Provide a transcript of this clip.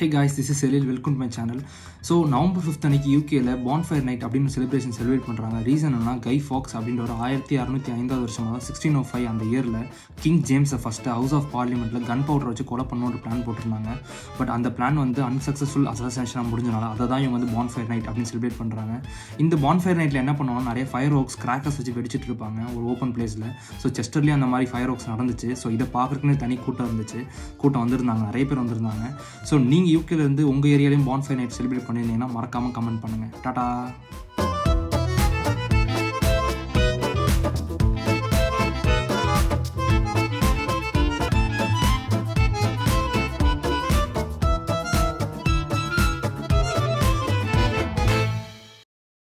Hey guys, this is Selil. Welcome to my channel. So November 5th அன்றைக்கி யூகேயில் bonfire night அப்படின்னு celebration celebrate பண்ணுறாங்க. Reason என்னன்னா, கை Fox அப்படின்ற ஒரு 1605 வருஷமாக 1605 அந்த இயரில் கிங் ஜேம்ஸை ஃபஸ்ட்டு ஹவுஸ் ஆஃப் பார்லிமெண்ட்டில் கன் பவுடர் வச்சு கொலை பண்ண ஒரு பிளான் போட்டிருந்தாங்க. பட் அந்த பிளான் வந்து அன்சக்ஸஸ்ஃபுல் அசாசினேஷனாக முடிஞ்சனால அதை தான் இவங்க வந்து பான்ஃபயர் நைட் அப்படின்னு செலிப்ரேட் பண்ணுறாங்க. இந்த பான்ஃபயர் நைட்டில் என்ன பண்ணுவாங்க, நிறைய ஃபயர் ஒர்க்ஸ் கிராக்கர்ஸ் வச்சு வெடிச்சிட்டு இருப்பாங்க ஒரு ஓப்பன் பிளேஸில். ஸோ செஸ்டர்லேயும் அந்த மாதிரி ஃபயர் ஒர்க்ஸ் நடந்துச்சு. ஸோ இதை பார்க்குறதுக்குன்னு தனி கூட்டம் வந்திருந்தாங்க, நிறைய பேர் வந்திருந்தாங்க. ஸோ நீங்கள் யூகேலேருந்து உங்கள் ஏரியாலையும் பான்ஃபயர் நைட் செலிப்ரேட் பண்ணியிருந்தீங்கன்னா மறக்காமல் கமெண்ட் பண்ணுங்கள். டாடா.